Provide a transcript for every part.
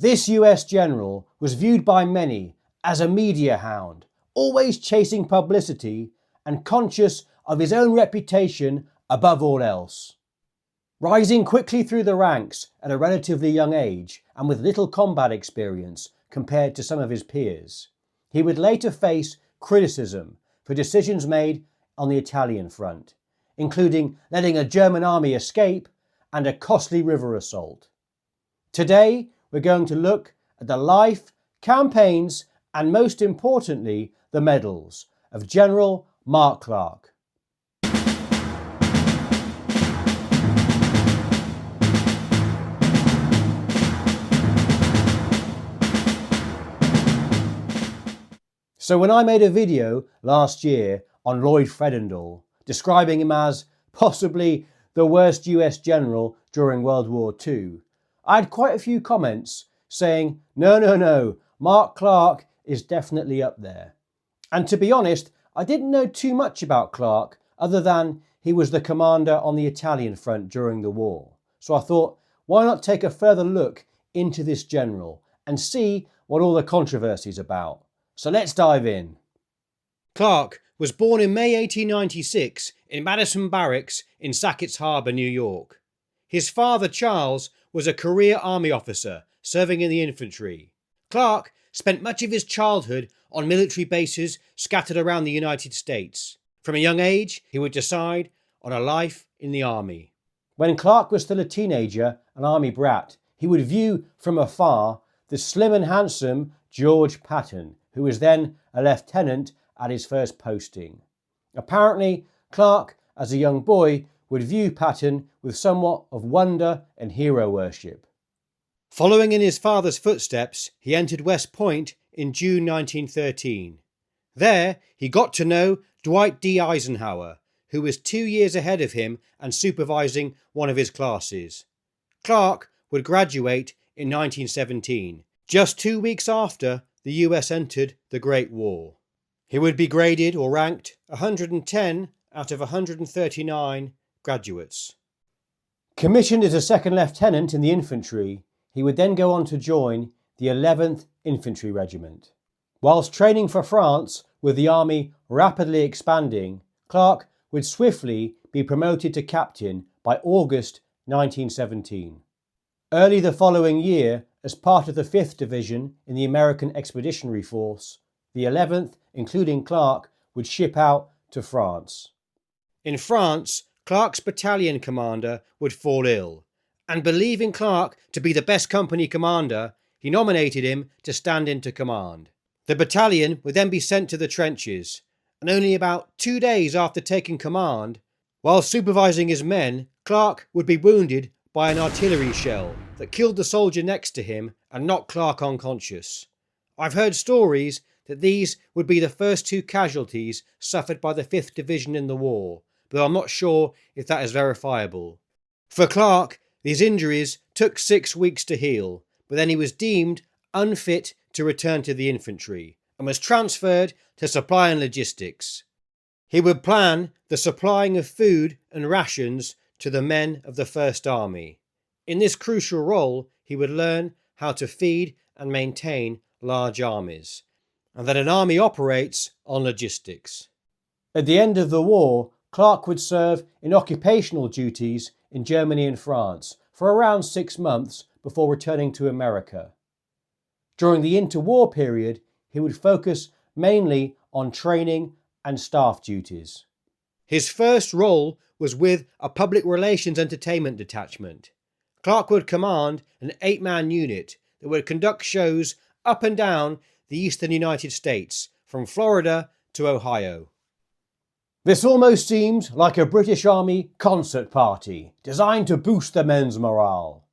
This US general was viewed by many as a media hound, always chasing publicity and conscious of his own reputation above all else. Rising quickly through the ranks at a relatively young age and with little combat experience compared to some of his peers, he would later face criticism for decisions made on the Italian front, including letting a German army escape and a costly river assault. Today, we're going to look at the life, campaigns, and most importantly, the medals of General Mark Clark. So when I made a video last year on Lloyd Fredendall, describing him as possibly the worst US general during World War II, I had quite a few comments saying, no, Mark Clark is definitely up there. And to be honest, I didn't know too much about Clark other than he was the commander on the Italian front during the war. So I thought, why not take a further look into this general and see what all the controversy's about. So let's dive in. Clark was born in May 1896 in Madison Barracks in Sackett's Harbor, New York. His father, Charles, was a career army officer serving in the infantry. Clark spent much of his childhood on military bases scattered around the United States. From a young age, he would decide on a life in the army. When Clark was still a teenager, an army brat, he would view from afar the slim and handsome George Patton, who was then a lieutenant at his first posting. Apparently, Clark, as a young boy, would view Patton with somewhat of wonder and hero worship. Following in his father's footsteps, he entered West Point in June 1913. There, he got to know Dwight D. Eisenhower, who was 2 years ahead of him and supervising one of his classes. Clark would graduate in 1917, just 2 weeks after the US entered the Great War. He would be graded or ranked 110 out of 139 graduates. Commissioned as a second lieutenant in the infantry, he would then go on to join the 11th Infantry Regiment. Whilst training for France with the army rapidly expanding, Clark would swiftly be promoted to captain by August 1917. Early the following year, as part of the 5th Division in the American Expeditionary Force, the 11th, including Clark, would ship out to France. In France, Clark's battalion commander would fall ill, and believing Clark to be the best company commander, he nominated him to stand into command. The battalion would then be sent to the trenches, and only about 2 days after taking command, while supervising his men, Clark would be wounded by an artillery shell that killed the soldier next to him and knocked Clark unconscious. I've heard stories that these would be the first 2 casualties suffered by the 5th Division in the war, but I'm not sure if that is verifiable. For Clark, these injuries took 6 weeks to heal, but then he was deemed unfit to return to the infantry and was transferred to supply and logistics. He would plan the supplying of food and rations to the men of the First Army. In this crucial role, he would learn how to feed and maintain large armies, and that an army operates on logistics. At the end of the war, Clark would serve in occupational duties in Germany and France for around 6 months before returning to America. During the interwar period, he would focus mainly on training and staff duties. His first role was with a public relations entertainment detachment. Clark would command an 8-man unit that would conduct shows up and down the eastern United States, from Florida to Ohio. This almost seemed like a British Army concert party designed to boost the men's morale.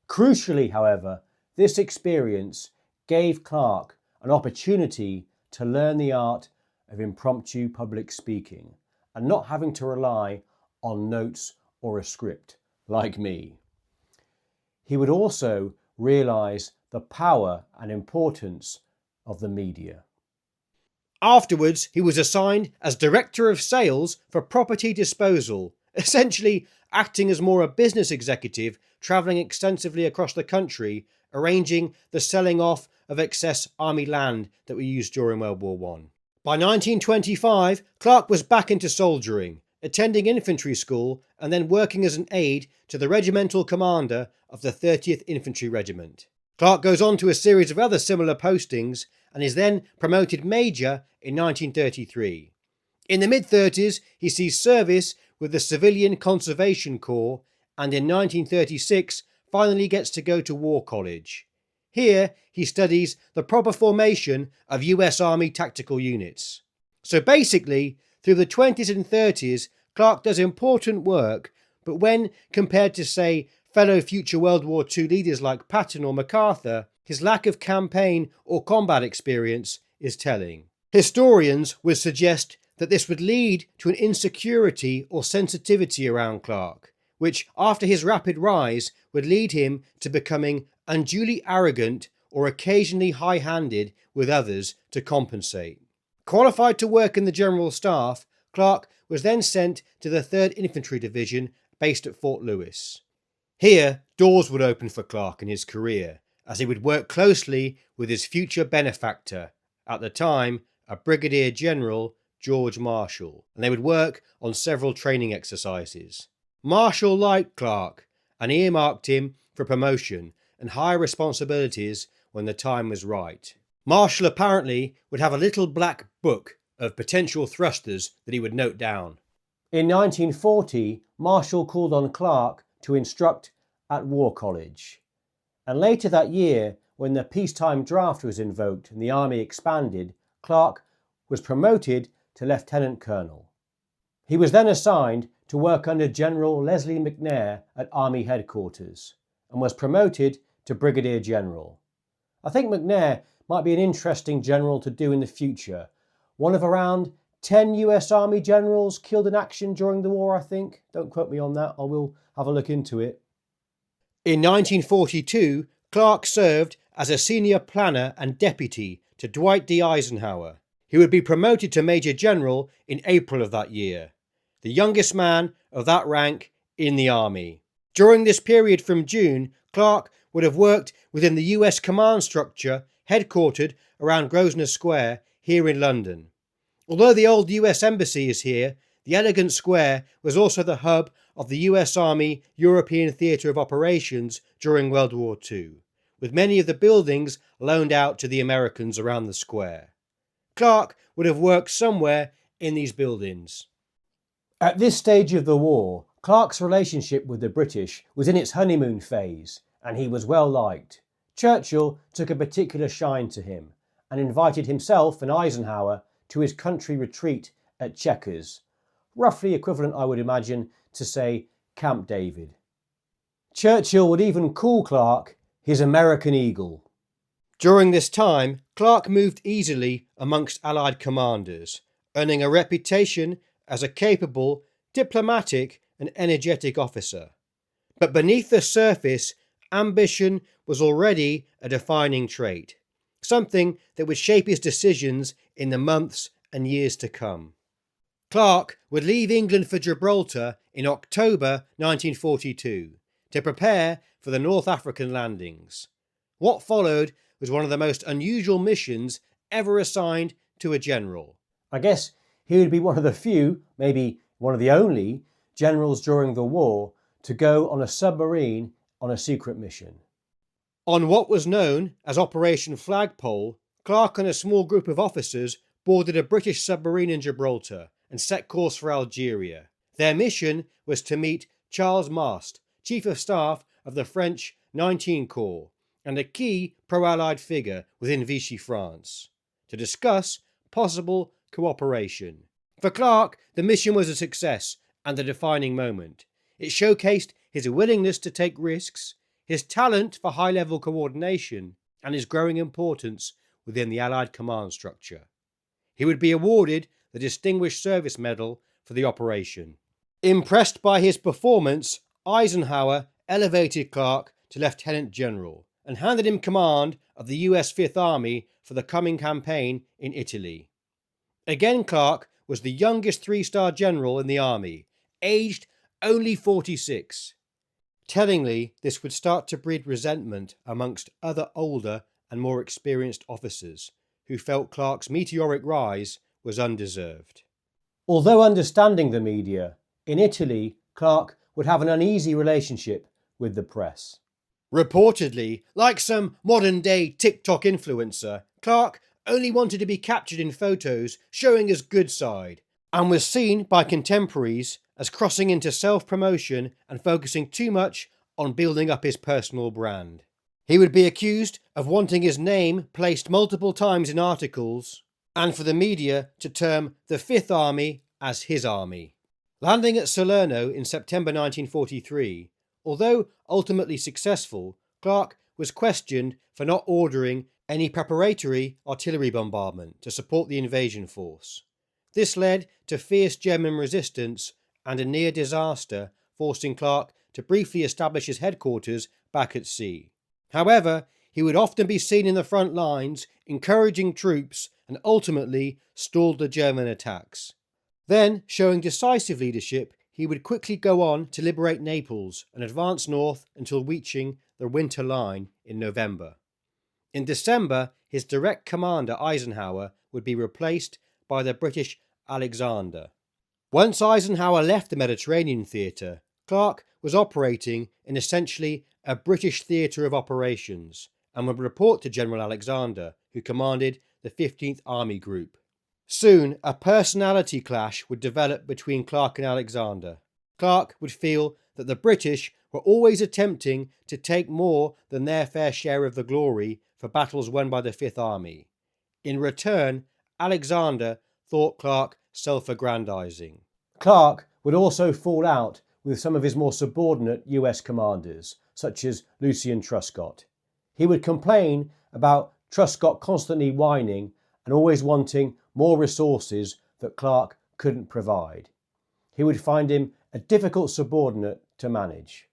Crucially, however, this experience gave Clark an opportunity to learn the art of impromptu public speaking and not having to rely on notes or a script like me. He would also realise the power and importance of the media. Afterwards, he was assigned as Director of Sales for Property Disposal, essentially acting as more a business executive travelling extensively across the country arranging the selling off of excess army land that we used during World War I. By 1925, Clark was back into soldiering, attending infantry school and then working as an aide to the regimental commander of the 30th Infantry Regiment. Clark goes on to a series of other similar postings and is then promoted major in 1933. In the mid-30s, he sees service with the Civilian Conservation Corps and in 1936 finally gets to go to War College. Here, he studies the proper formation of US Army tactical units. So basically, through the 20s and 30s, Clark does important work, but when compared to, say, fellow future World War II leaders like Patton or MacArthur, his lack of campaign or combat experience is telling. Historians would suggest that this would lead to an insecurity or sensitivity around Clark, which, after his rapid rise, would lead him to becoming unduly arrogant or occasionally high-handed with others to compensate. Qualified to work in the General Staff, Clark was then sent to the 3rd Infantry Division based at Fort Lewis. Here, doors would open for Clark in his career, as he would work closely with his future benefactor, at the time a Brigadier General, George Marshall, and they would work on several training exercises. Marshall liked Clark and earmarked him for promotion and higher responsibilities when the time was right. Marshall apparently would have a little black book of potential thrusters that he would note down. In 1940, Marshall called on Clark to instruct at War College. And later that year, when the peacetime draft was invoked and the army expanded, Clark was promoted to Lieutenant Colonel. He was then assigned to work under General Leslie McNair at Army Headquarters and was promoted to Brigadier General. I think McNair might be an interesting general to do in the future. One of around 10 US Army generals killed in action during the war, I think. Don't quote me on that, I will have a look into it. In 1942, Clark served as a senior planner and deputy to Dwight D. Eisenhower. He would be promoted to Major General in April of that year, the youngest man of that rank in the Army. During this period from June, Clark would have worked within the US command structure headquartered around Grosvenor Square here in London. Although the old US Embassy is here, the elegant square was also the hub of the US Army European Theatre of Operations during World War II, with many of the buildings loaned out to the Americans around the square. Clark would have worked somewhere in these buildings. At this stage of the war, Clark's relationship with the British was in its honeymoon phase, and he was well liked. Churchill took a particular shine to him and invited himself and Eisenhower to his country retreat at Chequers, roughly equivalent, I would imagine, to, say, Camp David. Churchill would even call Clark his American Eagle. During this time, Clark moved easily amongst Allied commanders, earning a reputation as a capable, diplomatic and energetic officer. But beneath the surface, ambition was already a defining trait, something that would shape his decisions in the months and years to come. Clark would leave England for Gibraltar in October 1942 to prepare for the North African landings. What followed was one of the most unusual missions ever assigned to a general. I guess he would be one of the few, maybe one of the only, generals during the war to go on a submarine on a secret mission. On what was known as Operation Flagpole, Clark and a small group of officers boarded a British submarine in Gibraltar and set course for Algeria. Their mission was to meet Charles Mast, Chief of Staff of the French 19 Corps and a key pro-Allied figure within Vichy France, to discuss possible cooperation. For Clark, the mission was a success and a defining moment. It showcased his willingness to take risks, his talent for high-level coordination, and his growing importance within the Allied command structure. He would be awarded the Distinguished Service Medal for the operation. Impressed by his performance, Eisenhower elevated Clark to Lieutenant General and handed him command of the US Fifth Army for the coming campaign in Italy. Again, Clark was the youngest three-star general in the army, aged only 46. Tellingly, this would start to breed resentment amongst other older and more experienced officers who felt Clark's meteoric rise was undeserved. Although understanding the media, in Italy, Clark would have an uneasy relationship with the press. Reportedly, like some modern-day TikTok influencer, Clark only wanted to be captured in photos showing his good side, and was seen by contemporaries as crossing into self-promotion and focusing too much on building up his personal brand. He would be accused of wanting his name placed multiple times in articles, and for the media to term the Fifth Army as his army. Landing at Salerno in September 1943, although ultimately successful, Clark was questioned for not ordering any preparatory artillery bombardment to support the invasion force. This led to fierce German resistance and a near disaster, forcing Clark to briefly establish his headquarters back at sea. However, he would often be seen in the front lines, encouraging troops, and ultimately stalled the German attacks. Then, showing decisive leadership, he would quickly go on to liberate Naples and advance north until reaching the Winter Line in November. In December, his direct commander Eisenhower would be replaced by the British Alexander. Once Eisenhower left the Mediterranean theatre, Clark was operating in essentially a British theatre of operations and would report to General Alexander, who commanded the 15th Army Group. Soon, a personality clash would develop between Clark and Alexander. Clark would feel that the British were always attempting to take more than their fair share of the glory for battles won by the Fifth Army. In return, Alexander thought Clark self-aggrandizing. Clark would also fall out with some of his more subordinate US commanders, such as Lucian Truscott. He would complain about Truscott constantly whining and always wanting more resources that Clark couldn't provide. He would find him a difficult subordinate to manage.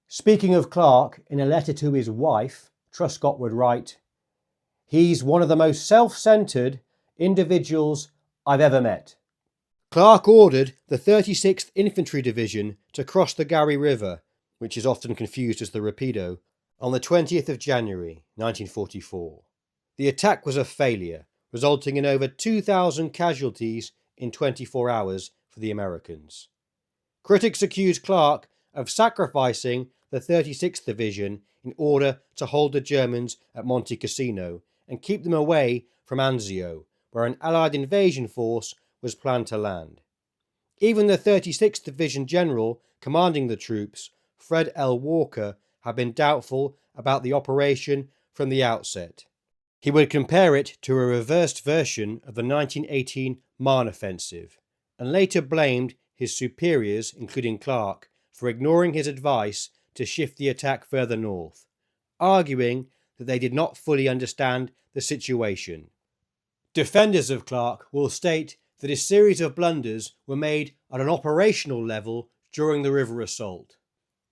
Speaking of Clark, in a letter to his wife, Truscott would write, "He's one of the most self-centered individuals I've ever met." Clark ordered the 36th Infantry Division to cross the Garry River, which is often confused as the Rapido, on the 20th of January 1944. The attack was a failure, resulting in over 2,000 casualties in 24 hours for the Americans. Critics accused Clark of sacrificing the 36th Division in order to hold the Germans at Monte Cassino and keep them away from Anzio, where an Allied invasion force was planned to land. Even the 36th Division General commanding the troops, Fred L. Walker, had been doubtful about the operation from the outset. He would compare it to a reversed version of the 1918 Marne offensive, and later blamed his superiors, including Clark, for ignoring his advice to shift the attack further north, arguing that they did not fully understand the situation. Defenders of Clark will state that a series of blunders were made at an operational level during the river assault.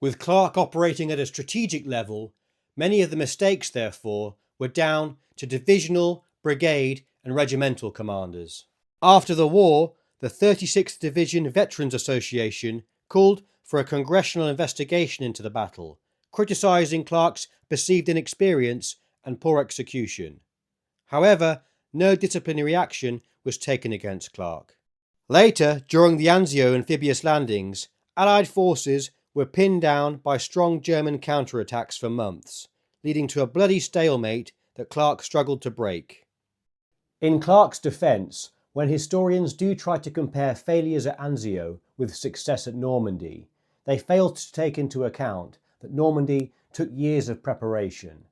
With Clark operating at a strategic level, many of the mistakes, therefore, were down to divisional, brigade and regimental commanders. After the war, the 36th Division Veterans Association called for a congressional investigation into the battle, criticising Clark's perceived inexperience and poor execution. However, no disciplinary action was taken against Clark. Later, during the Anzio amphibious landings, Allied forces were pinned down by strong German counterattacks for months, leading to a bloody stalemate that Clark struggled to break. In Clark's defence, when historians do try to compare failures at Anzio with success at Normandy, they fail to take into account that Normandy took years of preparation.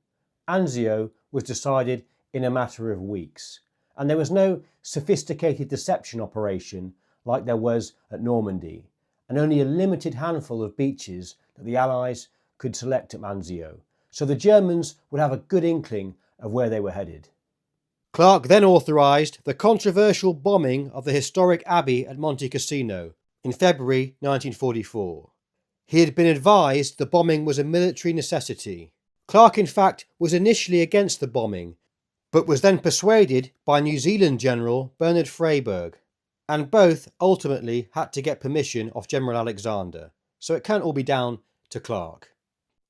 Anzio was decided in a matter of weeks, and there was no sophisticated deception operation like there was at Normandy, and only a limited handful of beaches that the Allies could select at Anzio, so the Germans would have a good inkling of where they were headed. Clark then authorised the controversial bombing of the historic abbey at Monte Cassino in February 1944. He had been advised the bombing was a military necessity. Clark, in fact, was initially against the bombing, but was then persuaded by New Zealand General Bernard Freyberg, and both ultimately had to get permission off General Alexander, so it can't all be down to Clark.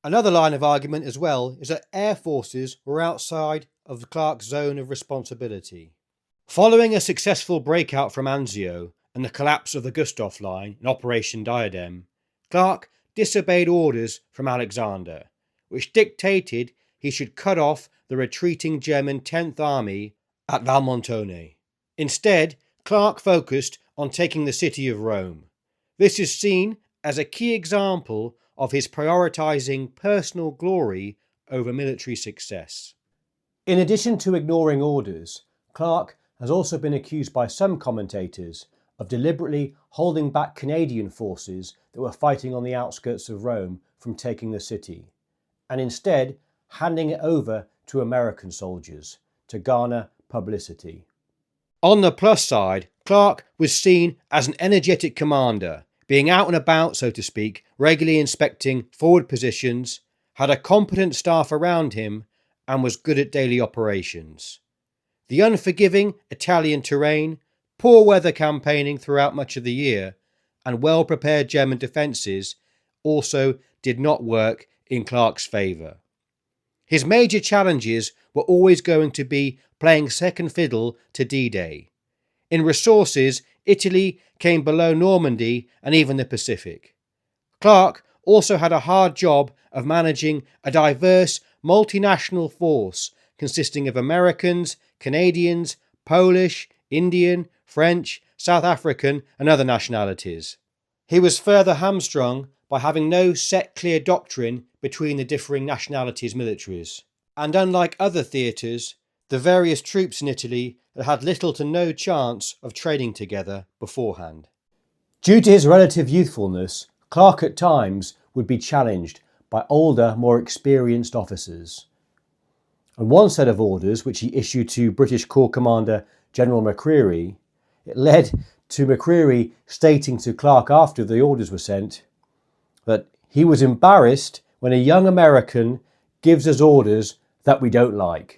Another line of argument as well is that air forces were outside of Clark's zone of responsibility. Following a successful breakout from Anzio and the collapse of the Gustav Line in Operation Diadem, Clark disobeyed orders from Alexander, which dictated he should cut off the retreating German 10th Army at Valmontone. Instead, Clark focused on taking the city of Rome. This is seen as a key example of his prioritizing personal glory over military success. In addition to ignoring orders, Clark has also been accused by some commentators of deliberately holding back Canadian forces that were fighting on the outskirts of Rome from taking the city, and instead handing it over to American soldiers to garner publicity. On the plus side, Clark was seen as an energetic commander, being out and about, so to speak, regularly inspecting forward positions, had a competent staff around him, and was good at daily operations. The unforgiving Italian terrain, poor weather campaigning throughout much of the year, and well-prepared German defences also did not work in Clark's favour. His major challenges were always going to be playing second fiddle to D-Day. In resources, Italy came below Normandy and even the Pacific. Clark also had a hard job of managing a diverse multinational force consisting of Americans, Canadians, Polish, Indian, French, South African and other nationalities. He was further hamstrung by having no set clear doctrine between the differing nationalities' militaries. And unlike other theatres, the various troops in Italy had little to no chance of training together beforehand. Due to his relative youthfulness, Clark at times would be challenged by older, more experienced officers. And one set of orders which he issued to British Corps Commander General McCreery, it led to McCreery stating to Clark after the orders were sent that he was embarrassed when a young American gives us orders that we don't like.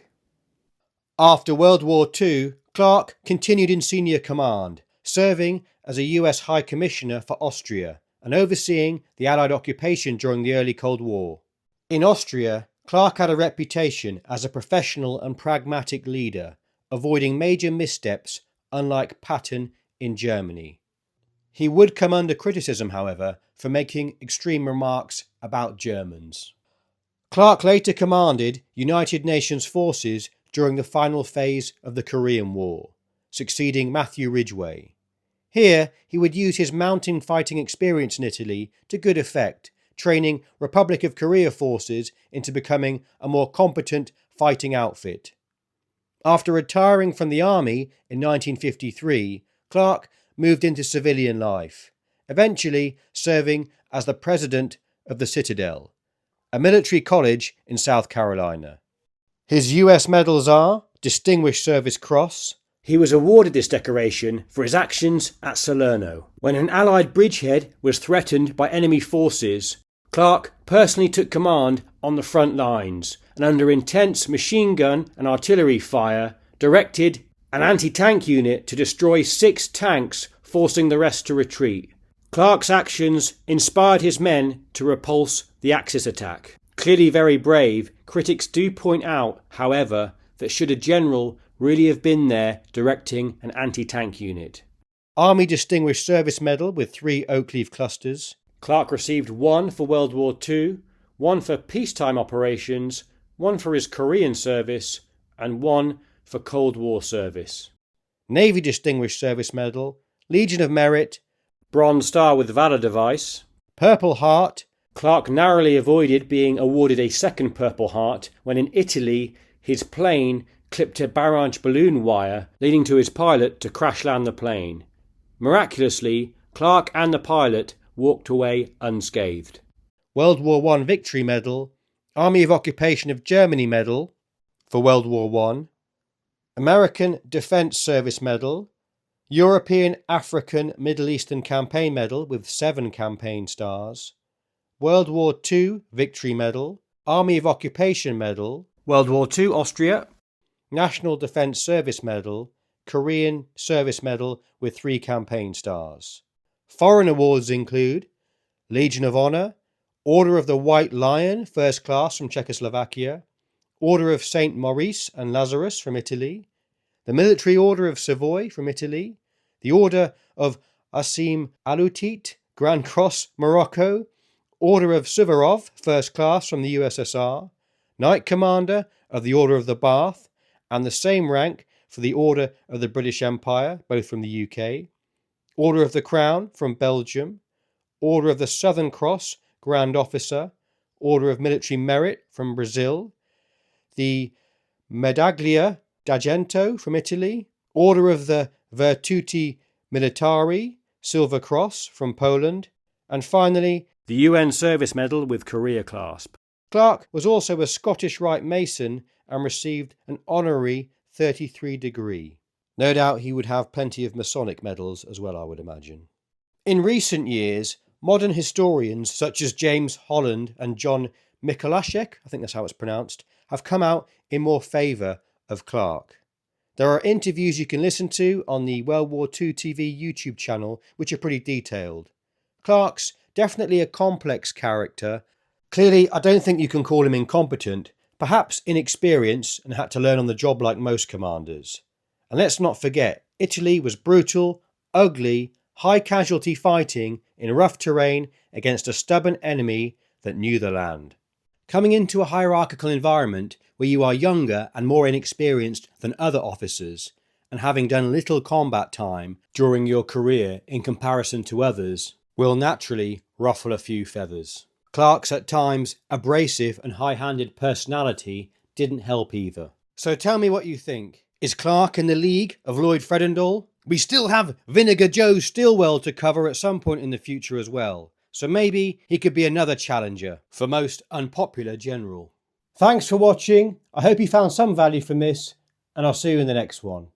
After World War II, Clark continued in senior command, serving as a US High Commissioner for Austria and overseeing the Allied occupation during the early Cold War. In Austria, Clark had a reputation as a professional and pragmatic leader, avoiding major missteps unlike Patton in Germany. He would come under criticism, however, for making extreme remarks about Germans. Clark later commanded United Nations forces during the final phase of the Korean War, succeeding Matthew Ridgway. Here, he would use his mountain fighting experience in Italy to good effect, training Republic of Korea forces into becoming a more competent fighting outfit. After retiring from the army in 1953, Clark moved into civilian life, eventually serving as the president of the Citadel, a military college in South Carolina. His US medals are Distinguished Service Cross. He was awarded this decoration for his actions at Salerno. When an Allied bridgehead was threatened by enemy forces, Clark personally took command on the front lines and under intense machine gun and artillery fire directed an anti-tank unit to destroy 6 tanks, forcing the rest to retreat. Clark's actions inspired his men to repulse the Axis attack. Clearly very brave, critics do point out, however, that should a general really have been there directing an anti-tank unit. Army Distinguished Service Medal with 3 oak leaf clusters. Clark received 1 for World War II, 1 for peacetime operations, 1 for his Korean service, and 1 for Cold War service. Navy Distinguished Service Medal, Legion of Merit, Bronze Star with Valor Device, Purple Heart. Clark narrowly avoided being awarded a second Purple Heart when in Italy his plane clipped a barrage balloon wire, leading to his pilot to crash land the plane. Miraculously, Clark and the pilot walked away unscathed. World War I Victory Medal, Army of Occupation of Germany Medal for World War I, American Defence Service Medal, European, African, Middle Eastern Campaign Medal with 7 campaign stars, World War II Victory Medal, Army of Occupation Medal, World War II Austria, National Defence Service Medal, Korean Service Medal with 3 campaign stars. Foreign awards include Legion of Honor, Order of the White Lion, First Class from Czechoslovakia, Order of Saint Maurice and Lazarus from Italy, the Military Order of Savoy from Italy, the Order of Asim Alutit, Grand Cross, Morocco, Order of Suvorov, First Class from the USSR, Knight Commander of the Order of the Bath, and the same rank for the Order of the British Empire, both from the UK, Order of the Crown from Belgium, Order of the Southern Cross, Grand Officer, Order of Military Merit from Brazil, the Medaglia d'Argento from Italy, Order of the Virtuti Militari, Silver Cross from Poland, and finally the UN Service Medal with Korea clasp. Clarke was also a Scottish Rite Mason and received an honorary 33 degree. No doubt he would have plenty of Masonic medals as well, I would imagine. In recent years, modern historians such as James Holland and John Mikolasek, I think that's how it's pronounced, have come out in more favour of Clarke. There are interviews you can listen to on the World War II TV YouTube channel which are pretty detailed. Clarke's definitely a complex character. Clearly, I don't think you can call him incompetent, perhaps inexperienced and had to learn on the job like most commanders. And let's not forget, Italy was brutal, ugly, high casualty fighting in rough terrain against a stubborn enemy that knew the land. Coming into a hierarchical environment where you are younger and more inexperienced than other officers, and having done little combat time during your career in comparison to others, will naturally ruffle a few feathers. Clarke's at times abrasive and high-handed personality didn't help either. So tell me what you think. Is Clarke in the league of Lloyd Fredendall? We still have Vinegar Joe Stilwell to cover at some point in the future as well, so maybe he could be another challenger for most unpopular general. Thanks for watching. I hope you found some value from this, and I'll see you in the next one.